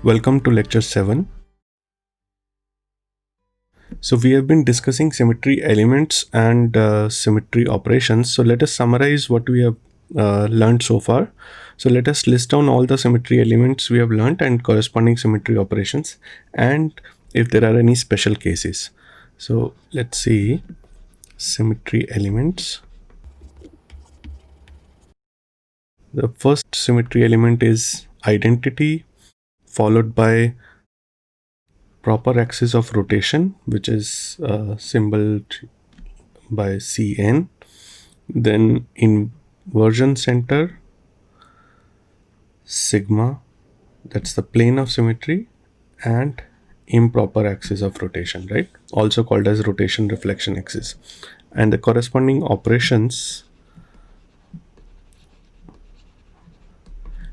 Welcome to lecture 7. So we have been discussing symmetry elements and symmetry operations. So let us summarize what we have learned so far. So let us list down all the symmetry elements we have learned and corresponding symmetry operations, and if there are any special cases. So let's see symmetry elements. The first symmetry element is identity, followed by proper axis of rotation, which is symboled by Cn. Then inversion center, sigma, that's the plane of symmetry, and improper axis of rotation, right? Also called as rotation reflection axis. And the corresponding operations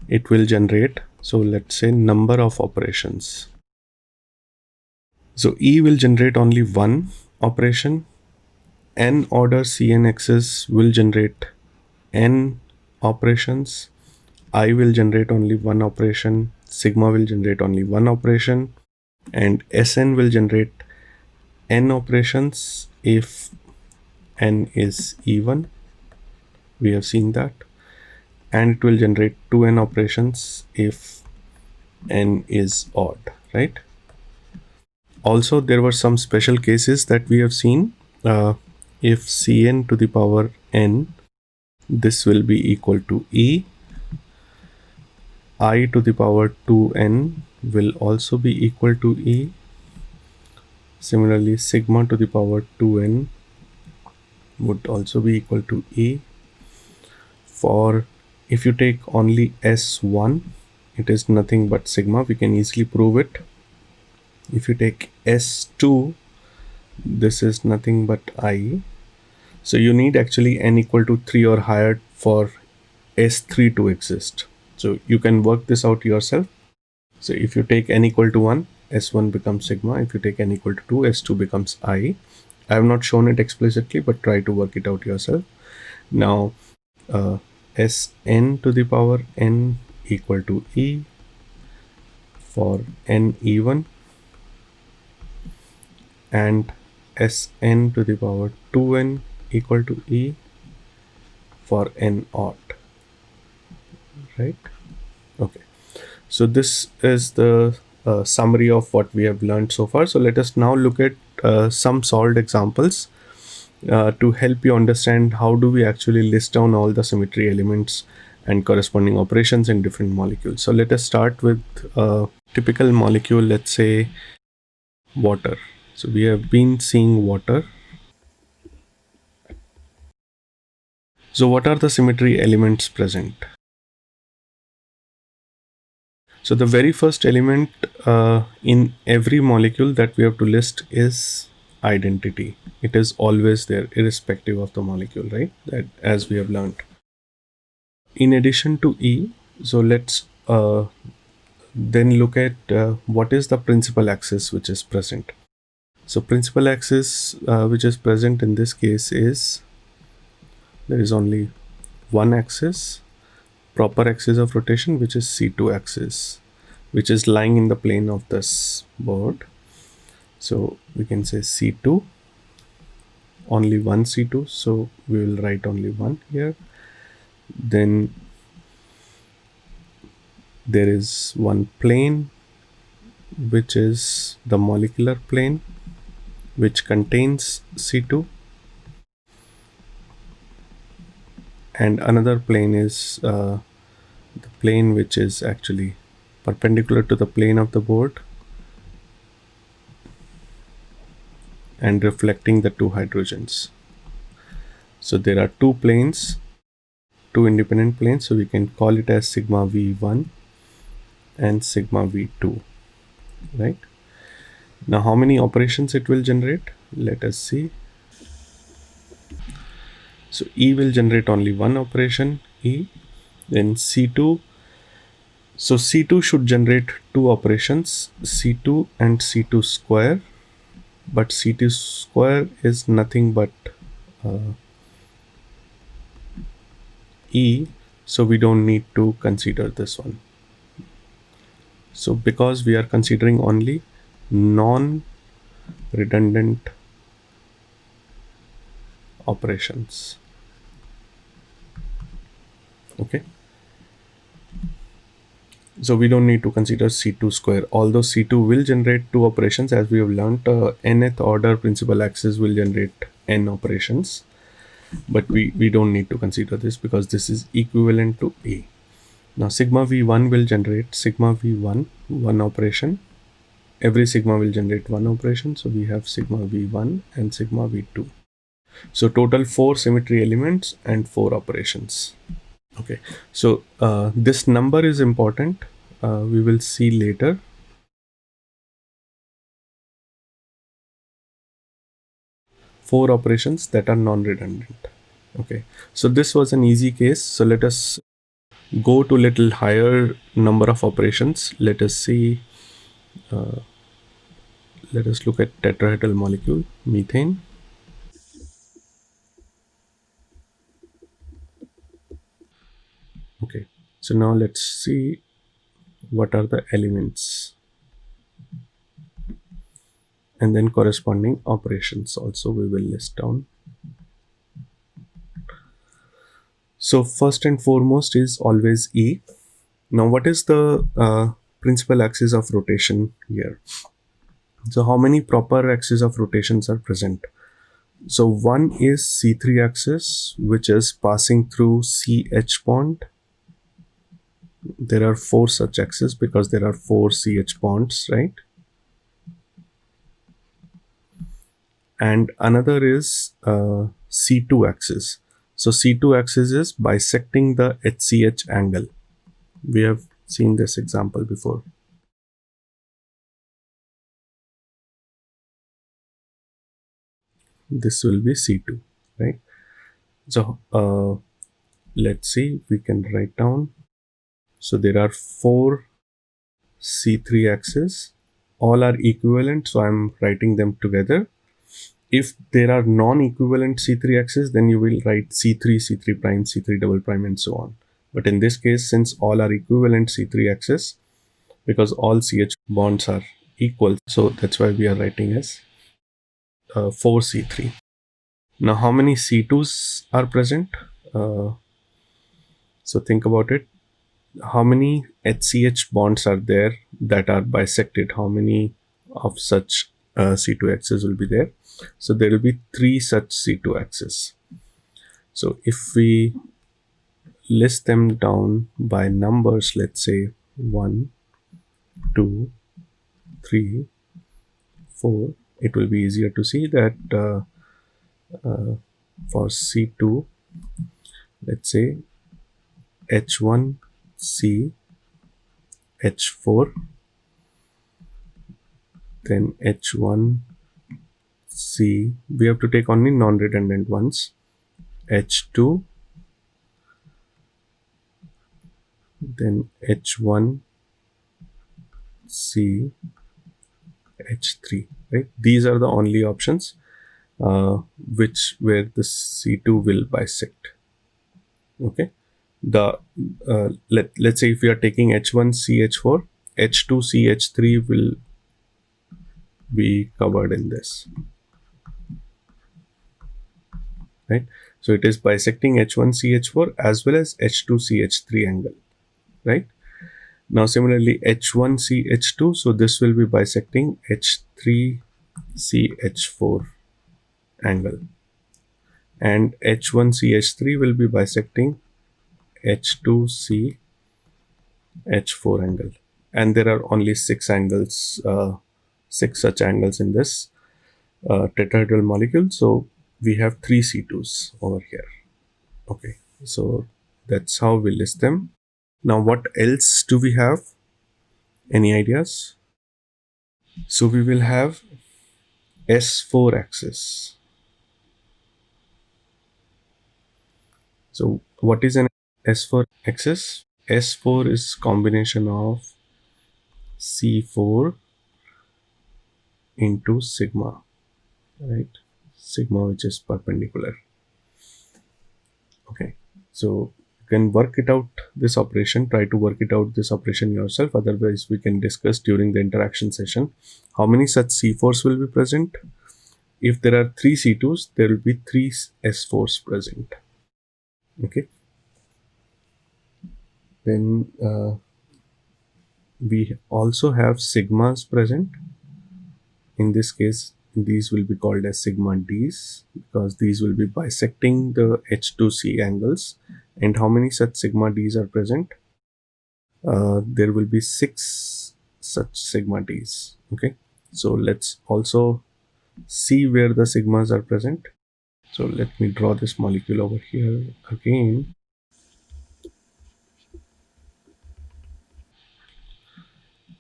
it will generate. So let's say number of operations. So E will generate only one operation. N order Cn axis will generate n operations. I will generate only one operation, sigma will generate only one operation, and Sn will generate n operations if n is even. We have seen that. And it will generate 2n operations if n is odd, right? Also, there were some special cases that we have seen. If Cn to the power n, this will be equal to E. I to the power 2n will also be equal to E. Similarly, sigma to the power 2n would also be equal to E. For if you take only S1, it is nothing but sigma. We can easily prove it. If you take S2, this is nothing but I. So you need actually n equal to 3 or higher for S3 to exist. So you can work this out yourself. So if you take n equal to 1, S1 becomes sigma. If you take n equal to 2, S2 becomes I. I have not shown it explicitly, but try to work it out yourself. Now, Sn to the power n equal to E for n even, and Sn to the power 2n equal to E for n odd, right? Okay. So this is the summary of what we have learned so far. So let us now look at some solved examples to help you understand how do we actually list down all the symmetry elements and corresponding operations in different molecules. So let us start with a typical molecule, let's say water. So we have been seeing water. So what are the symmetry elements present? So the very first element in every molecule that we have to list is identity. It is always there, irrespective of the molecule, right? That as we have learned. In addition to E, so let's then look at what is the principal axis which is present. So principal axis which is present in this case is there is only one axis, proper axis of rotation, which is C2 axis, which is lying in the plane of this board. So we can say C2, only one C2, so we will write only one here. Then there is one plane, which is the molecular plane, which contains C2, and another plane is the plane which is actually perpendicular to the plane of the board and reflecting the two hydrogens. So there are two planes, two independent planes, so we can call it as sigma v1 and sigma v2, right? Now how many operations it will generate? Let us see. So E will generate only one operation, E. Then C2, so C2 should generate two operations, C2 and C2 square, but C2 square is nothing but E, so we don't need to consider this one. So because we are considering only non-redundant operations. Okay, so we don't need to consider C2 square, although C2 will generate two operations. As we have learned, nth order principal axis will generate n operations, but we don't need to consider this because this is equivalent to A. Now sigma v1 will generate sigma v1 one operation. Every sigma will generate one operation, so we have sigma v1 and sigma v2. So total 4 symmetry elements and 4 operations. Okay, so this number is important. We will see later. Four operations that are non-redundant. Okay, so this was an easy case. So let us go to little higher number of operations. Let us see. Let us look at tetrahedral molecule methane. Okay, so now let's see what are the elements and then corresponding operations also we will list down. So first and foremost is always E. Now what is the principal axis of rotation here? So how many proper axes of rotations are present? So one is C3 axis, which is passing through CH bond. There are 4 such axes because there are 4 CH bonds, right? And another is C2 axis. So C2 axis is bisecting the HCH angle. We have seen this example before. This will be C2, right? So let's see, we can write down. So there are 4 C3 axes. All are equivalent, so I'm writing them together. If there are non-equivalent C3 axes, then you will write C3, C3 prime, C3 double prime, and so on. But in this case, since all are equivalent C3 axes, because all CH bonds are equal, so that's why we are writing as 4C3. Now, how many C2s are present? So think about it. How many HCH bonds are there that are bisected? How many of such C2 axes will be there? So there will be 3 such C2 axes. So if we list them down by numbers, let's say 1, 2, 3, 4, it will be easier to see that for C2, let's say H1C, H4, then H1C, we have to take only non-redundant ones, H2, then H1C, H3, right? These are the only options which where the C2 will bisect. Okay, the let's say if we are taking H1CH4, H2CH3 will be covered in this, right? So it is bisecting H1CH4 as well as H2CH3 angle, right? Now similarly H1CH2, so this will be bisecting H3CH4 angle, and H1CH3 will be bisecting H2CH4 angle, and there are only 6 angles, 6 such angles in this tetrahedral molecule. So we have 3 C2s over here. Okay, so that's how we list them. Now what else do we have? Any ideas? So we will have S4 axis. So what is an S4 axis? S4 is combination of C4 into sigma, right? Sigma which is perpendicular. Okay, so can work it out, this operation, try to work it out, this operation yourself. Otherwise, we can discuss during the interaction session. How many such C4s will be present? If there are 3 C2s, there will be 3 S4s present. Okay. Then we also have sigmas present. In this case, these will be called as sigma Ds because these will be bisecting the H2C angles. And how many such sigma Ds are present? There will be 6 such sigma Ds. Okay, so let's also see where the sigmas are present. So let me draw this molecule over here again.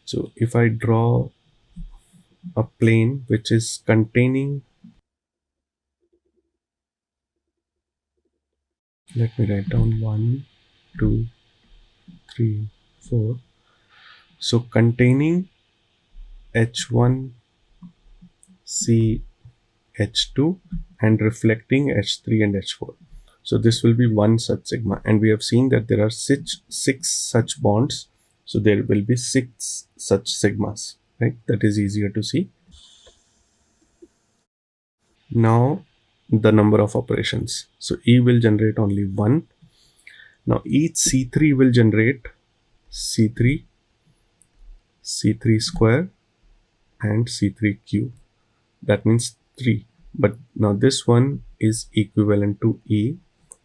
So if I draw a plane which is containing, let me write down 1, 2, 3, 4. So containing H1, C, H2 and reflecting H3 and H4. So this will be one such sigma, and we have seen that there are six such bonds. So there will be 6 such sigmas, right? That is easier to see. Now the number of operations. So E will generate only 1. Now each C3 will generate C3, C3 square and C3 cube. That means 3. But now this one is equivalent to E.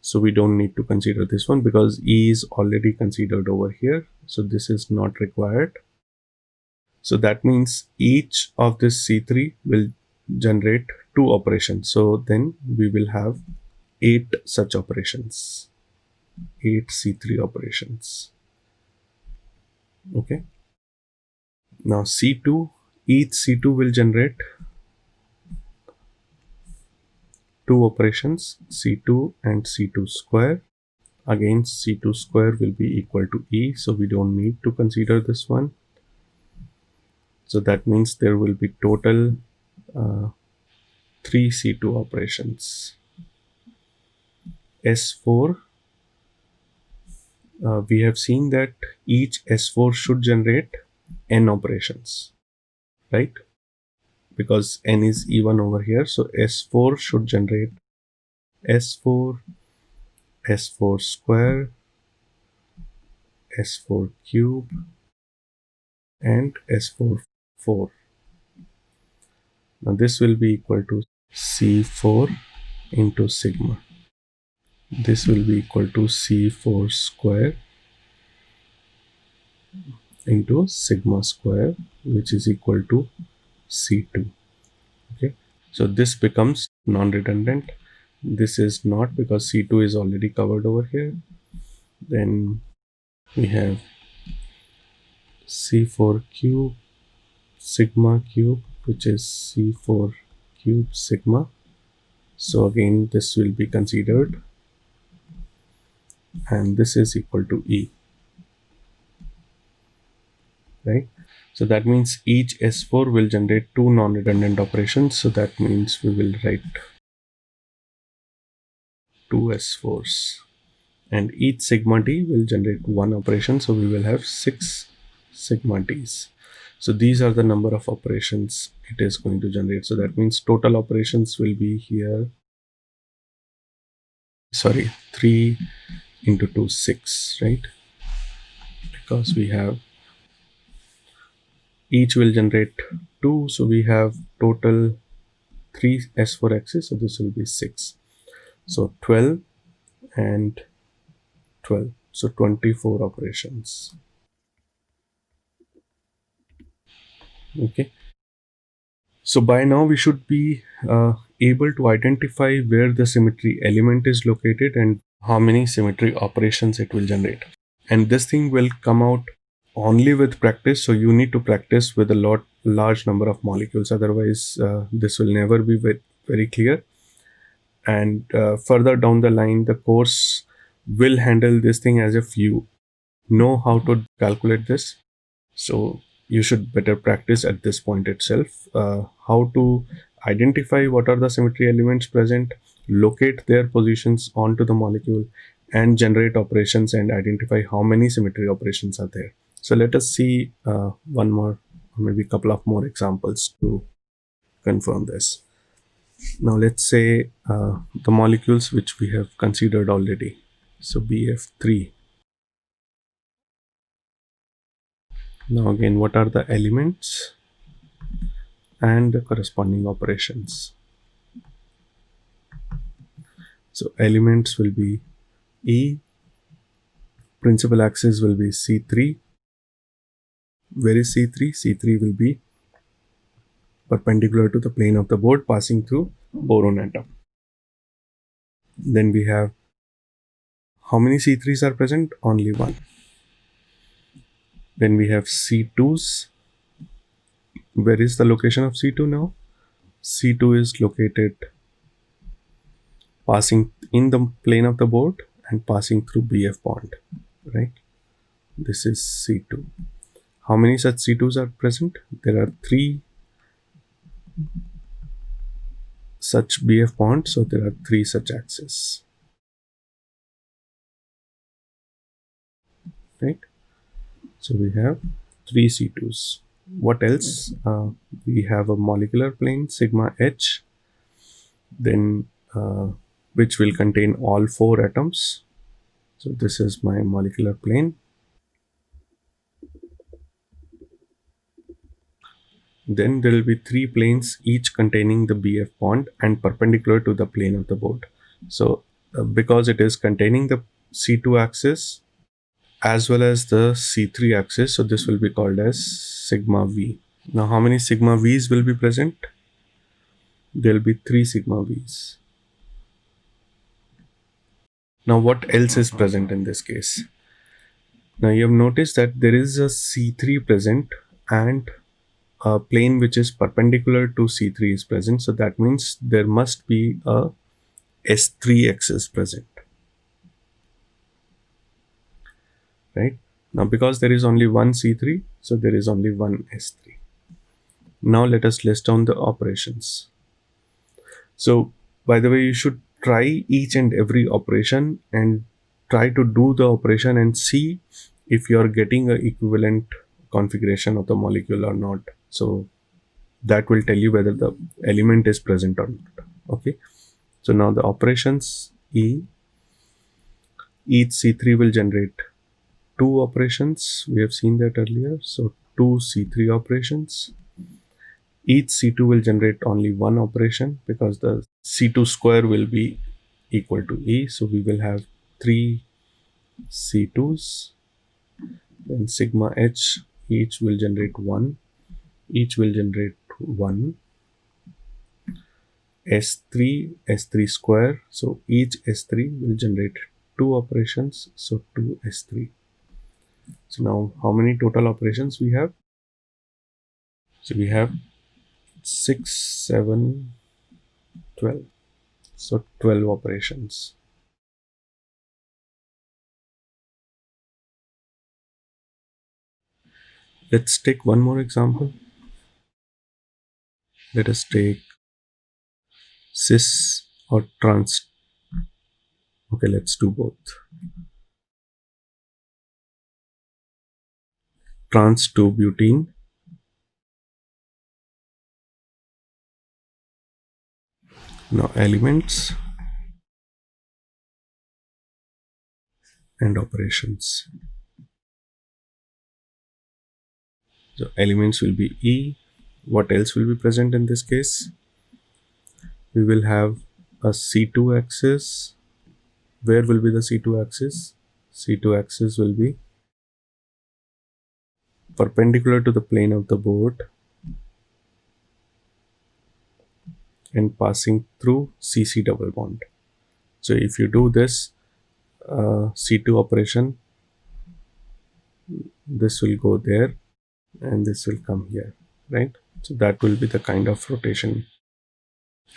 So we don't need to consider this one because E is already considered over here. So this is not required. So that means each of this C3 will generate 2 operations. So then we will have 8 such operations. 8 C3 operations. Okay. Now C2, each C2 will generate 2 operations, C2 and C2 square. Again, C2 square will be equal to E, so we don't need to consider this one. So that means there will be total 3 C2 operations. S4, we have seen that each S4 should generate N operations, right? Because N is even over here, so S4 should generate S4, S4 square, S4 cube, and S4 4. Now this will be equal to C4 into sigma. This will be equal to C4 square into sigma square, which is equal to C2. Okay, so this becomes non-redundant. This is not, because C2 is already covered over here. Then we have C4 cube sigma cube, which is C4 cube sigma. So again, this will be considered, and this is equal to E, right? So that means each S4 will generate 2 non-redundant operations. So that means we will write 2 S4s, and each sigma D will generate 1 operation. So we will have 6 sigma Ds. So these are the number of operations it is going to generate. So that means total operations will be here, 3 into 2, 6, right? Because we have, each will generate 2, so we have total 3 S4X's, so this will be 6. So 12 and 12, so 24 operations. Okay, so by now we should be able to identify where the symmetry element is located and how many symmetry operations it will generate. And this thing will come out only with practice, so you need to practice with a large number of molecules, otherwise this will never be very clear. And further down the line, the course will handle this thing as if you know how to calculate this. So you should better practice at this point itself how to identify what are the symmetry elements present, locate their positions onto the molecule, and generate operations and identify how many symmetry operations are there. So let us see one more, maybe a couple of more examples to confirm this. Now let's say the molecules which we have considered already. So BF3. Now again, what are the elements and the corresponding operations? So elements will be E, principal axis will be C3. Where is C3? C3 will be perpendicular to the plane of the board passing through boron atom. Then we have how many C3s are present? Only one. Then we have C2s. Where is the location of C2 now? C2 is located passing in the plane of the board and passing through BF bond, right? This is C2. How many such C2s are present? There are 3 such BF bonds, so there are 3 such axes, right? So we have 3 C2s. What else? We have a molecular plane sigma H, then which will contain all 4 atoms. So this is my molecular plane. Then there will be 3 planes, each containing the BF bond and perpendicular to the plane of the board. So because it is containing the C2 axis as well as the C3 axis, so this will be called as sigma V. Now how many sigma V's will be present? There will be 3 sigma V's. Now what else is present in this case? Now you have noticed that there is a C3 present and a plane which is perpendicular to C3 is present. So that means there must be a S3 axis present, right? Now because there is only one C3, so there is only one S3. Now let us list down the operations. So by the way, you should try each and every operation and try to do the operation and see if you are getting an equivalent configuration of the molecule or not. So that will tell you whether the element is present or not. Okay. So now the operations each C3 will generate 2 operations. We have seen that earlier. So 2 C3 operations. Each C2 will generate only one operation because the C2 square will be equal to E. So we will have 3 C2s. Then sigma H, each will generate 1. Each will generate 1. S3 square. So each S3 will generate 2 operations. So 2 S3. So now how many total operations we have? So we have 6, 7, 12. So 12 operations. Let's take one more example. Let us take cis or trans. Okay, let's do both. Trans 2-butene. Now elements and operations. So elements will be E. What else will be present in this case? We will have a C2 axis. Where will be the C2 axis? C2 axis will be perpendicular to the plane of the board and passing through CC double bond. So if you do this C2 operation, this will go there and this will come here, right? So that will be the kind of rotation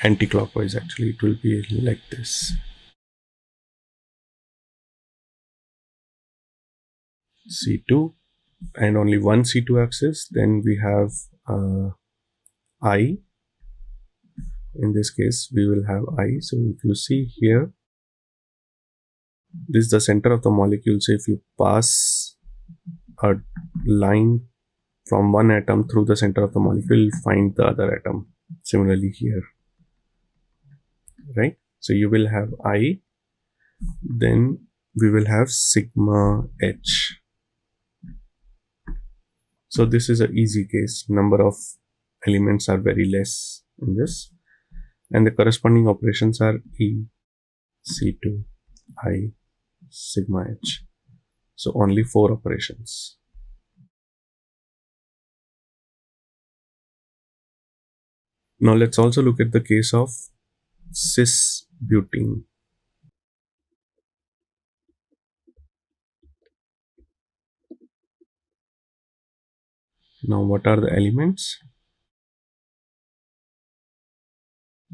anti-clockwise. Actually it will be like this. C2 and only one C2 axis. Then we have I. In this case we will have I. So if you see here, This is the center of the molecule. So if you pass a line from one atom through the center of the molecule, you'll find the other atom. Similarly here, right? So you will have I, then we will have sigma H. So this is an easy case. Number of elements are very less in this, and the corresponding operations are E, C2, I, sigma H. So only 4 operations. Now let's also look at the case of cis-butene. Now what are the elements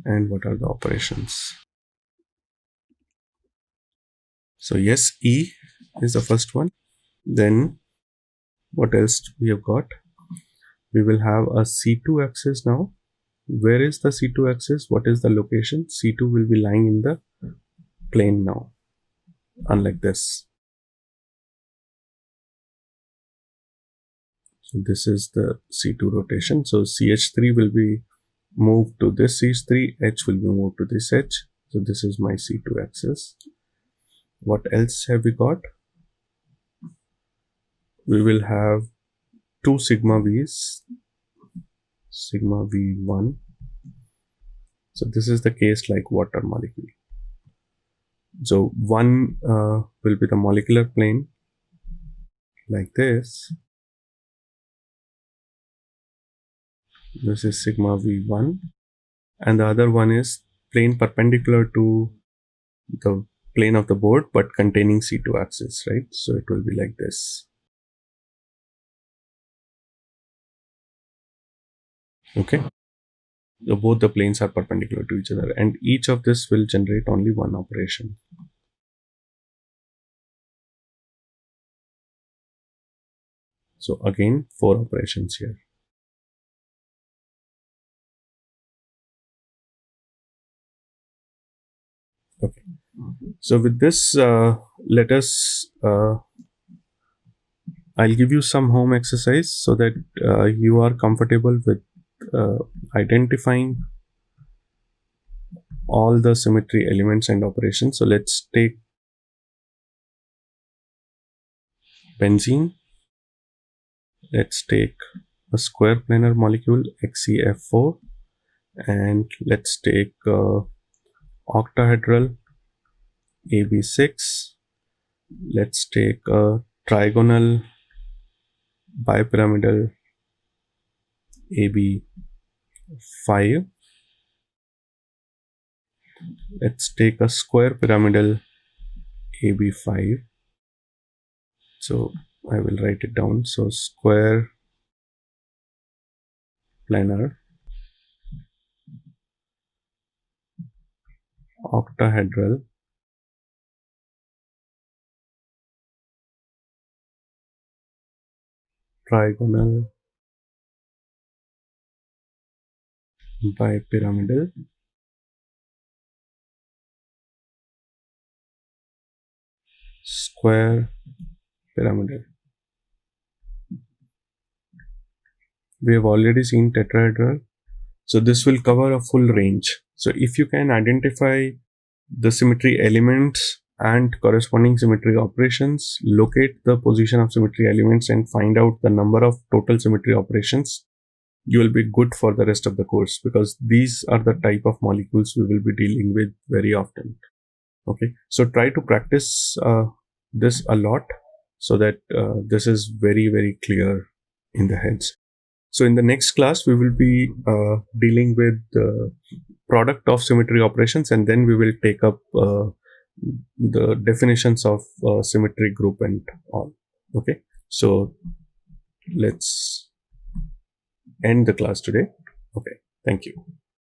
and what are the operations? So yes, E is the first one. Then what else we have got? We will have a C2 axis now. Where is the C2 axis? What is the location? C2 will be lying in the plane now, unlike this. So this is the C2 rotation. So CH3 will be moved to this CH3, H will be moved to this H. So this is my C2 axis. What else have we got? We will have 2 sigma V's, sigma V1. So this is the case like water molecule. So one will be the molecular plane like this. This is sigma V1, and the other one is plane perpendicular to the plane of the board but containing C2 axis, right? So it will be like this. Okay. So both the planes are perpendicular to each other, and each of this will generate only one operation. So again, 4 operations here. Okay. So with this, let us, I'll give you some home exercise so that you are comfortable with identifying all the symmetry elements and operations. So let's take benzene. Let's take a square planar molecule XeF4, and let's take octahedral AB6. Let's take a trigonal bipyramidal AB5. Let's take a square pyramidal AB5. So I will write it down. So square planar octahedral trigonal bipyramidal square pyramidal. We have already seen tetrahedral. So this will cover a full range. So if you can identify the symmetry elements and corresponding symmetry operations, locate the position of symmetry elements and find out the number of total symmetry operations, you will be good for the rest of the course, because these are the type of molecules we will be dealing with very often. Okay, so try to practice this a lot so that this is very, very clear in the heads. So in the next class, we will be dealing with the product of symmetry operations, and then we will take up the definitions of symmetry group and all. Okay, so let's end the class today. Okay, thank you.